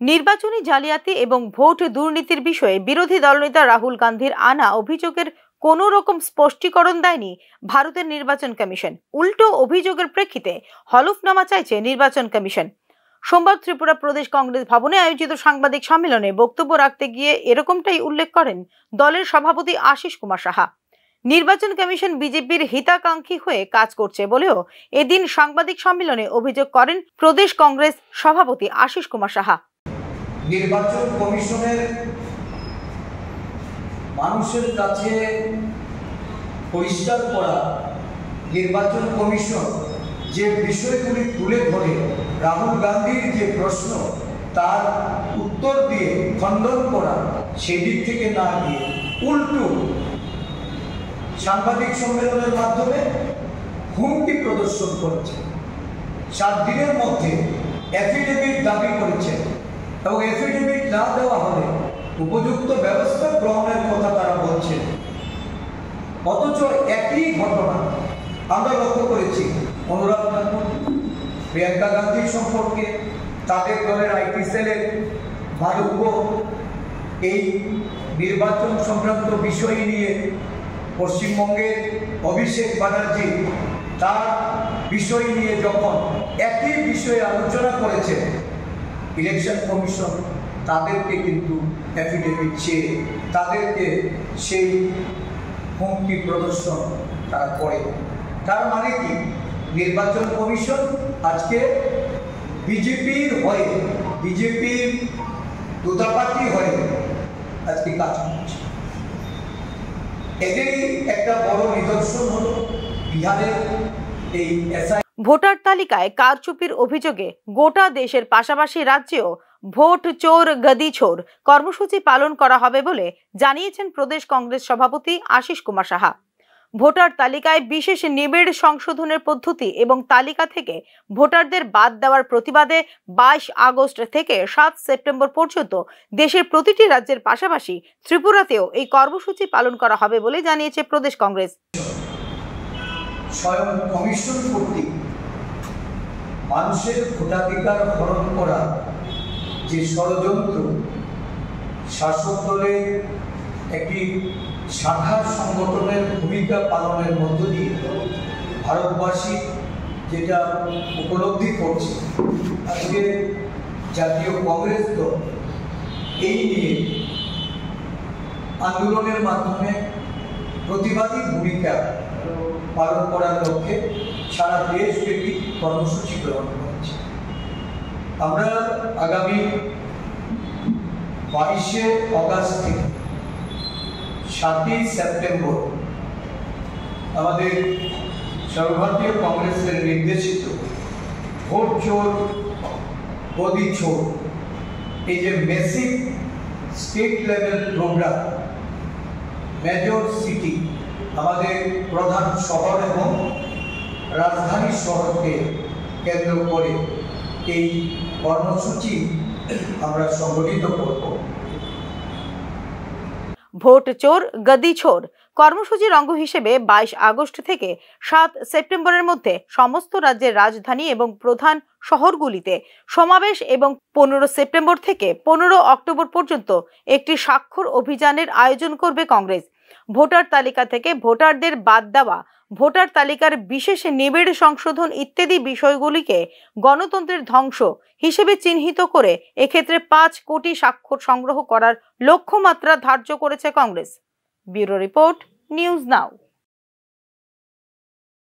নির্বাচনী জালিয়াতি এবং ভোট দুর্নীতির বিষয়ে বিরোধী দলনেতা রাহুল গান্ধীর আনা অভিযোগের কোনো রকম স্পষ্টীকরণ দেয়নি ভারতের নির্বাচন কমিশন। উল্টো অভিযোগের প্রেক্ষিতে হলফনামা চাইছে নির্বাচন কমিশন। সোমবার ত্রিপুরা প্রদেশ কংগ্রেস ভবনে আয়োজিত সাংবাদিক সম্মেলনে বক্তব্য রাখতে গিয়ে এরকমটাই উল্লেখ করেন দলের সভাপতি আশিস কুমার সাহা। নির্বাচন কমিশন বিজেপির হিতাকাঙ্ক্ষী হয়ে কাজ করছে বলেও এদিন সাংবাদিক সম্মেলনে অভিযোগ করেন প্রদেশ কংগ্রেস সভাপতি আশিস কুমার সাহা। নির্বাচন কমিশনের মানুষের কাছে পরিষ্কার করা নির্বাচন কমিশন যে বিষয়গুলি তুলে ধরে রাহুল গান্ধীর যে প্রশ্ন তার উত্তর দিয়ে খণ্ডন করা, সেদিক থেকে না গিয়ে উল্টো সাংবাদিক সম্মেলনের মাধ্যমে হুমকি প্রদর্শন করেছে। 7 দিনের মধ্যে এফিডেভিট দাবি করেছে এবং এফিডেভিট না দেওয়া হলে উপযুক্ত ব্যবস্থা গ্রহণের কথা তারা বলছে। অথচ একই ঘটনা আমরা লক্ষ্য করেছি অনুরাগ ঠাকুর, প্রিয়াঙ্কা গান্ধী সম্পর্কে, তাদের দলের আইটি সেলের ভারুক, এই নির্বাচন সংক্রান্ত বিষয় নিয়ে পশ্চিমবঙ্গের অভিষেক ব্যানার্জি তার বিষয় নিয়ে যখন একই বিষয়ে আলোচনা করেছে, ইলেকশন কমিশন তাদেরকে কিন্তু অ্যাফিডেভিট চেয়ে তাদেরকে সেই হুমকি প্রদর্শন তারা করে। তার মানে কি, নির্বাচন কমিশন আজকে বিজেপির হয়ে, বিজেপির দূতাবাসী হয়ে আজকে কাজ করছে। এদেরই একটা বড় নিদর্শন হলো বিহারের এই ভোটার তালিকায় কারচুপির অভিযোগে গোটা দেশের পাশাপাশি রাজ্যেও ভোট চোর গদি চোর কর্মসূচি পালন করা হবে বলে জানিয়েছেন প্রদেশ কংগ্রেস সভাপতি আশিস কুমার সাহা। ভোটার তালিকায় বিশেষ নিবিড় সংশোধনের পদ্ধতি এবং তালিকা থেকে ভোটারদের বাদ দেওয়ার প্রতিবাদে 22 আগস্ট থেকে 7 সেপ্টেম্বর পর্যন্ত দেশের প্রতিটি রাজ্যের পাশাপাশি ত্রিপুরাতেও এই কর্মসূচি পালন করা হবে বলে জানিয়েছে প্রদেশ কংগ্রেস। স্বয়ং কমিশন কর্তৃক মানুষের ভোটাধিকার হরণ করা যে ষড়যন্ত্র, শাসক দলের একটি শাখা সংগঠনের ভূমিকা পালনের মধ্য দিয়ে ভারতবাসী যেটা উপলব্ধি করছে, আজকে জাতীয় কংগ্রেস দল এই নিয়ে আন্দোলনের মাধ্যমে প্রতিবাদী ভূমিকা পালন করার লক্ষ্যে সারা দেশব্যাপী কর্মসূচি গ্রহণ করেছে। আমরা আগামী 22শে অগাস্ট থেকে 7ই সেপ্টেম্বর আমাদের সর্বভারতীয় কংগ্রেসের নির্দেশিত ভোট চোর গদি চোর, এই যে massive state level program, major city, আমাদের প্রধান শহর এবং রাজধানী শহরকে কেন্দ্র করে এই কর্মসূচি আমরা সংগঠিত করব। ভোট চোর গদি চোর কর্মসূচির অঙ্গ হিসেবে 22 আগস্ট থেকে 7 সেপ্টেম্বরের মধ্যে সমস্ত রাজ্যের রাজধানী এবং প্রধান শহরগুলিতে সমাবেশ এবং 15 সেপ্টেম্বর থেকে 15 অক্টোবর পর্যন্ত একটি স্বাক্ষর অভিযানের আয়োজন করবে কংগ্রেস। ভোটার তালিকা থেকে ভোটারদের বাদ দেওয়া, ভোটার তালিকার বিশেষ নিবিড় সংশোধন ইত্যাদি বিষয়গুলিকে গণতন্ত্রের ধ্বংস হিসেবে চিহ্নিত করে এক্ষেত্রে 5 কোটি স্বাক্ষর সংগ্রহ করার লক্ষ্যমাত্রা ধার্য করেছে Congress. Bureau report, news now.